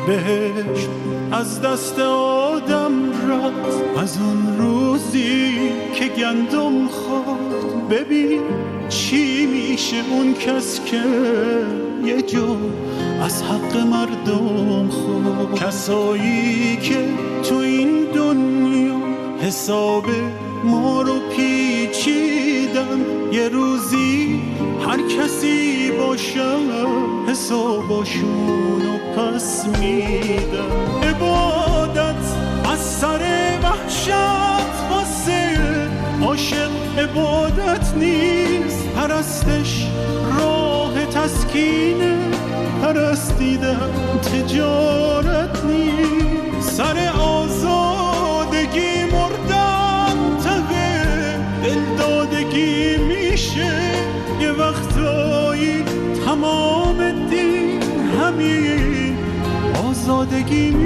بهشت از دست آدم رفت از اون روزی که گندم خورد. ببین چی میشه اون کس که یه جو از حق مردم خورد. کسایی که تو این دنیا حساب ما رو پیچیدن، یه روزی هر کسی باشه حساباشونو پس میدن. عبادت از سر وحشت واسه عاشق عبادت نیست، پرستش راه تسکینه، پرستیدن تجارت نیست. سر آزادگی مردن ته دلدادگی میشه، یه وقتایی تمام دین همین آزادگی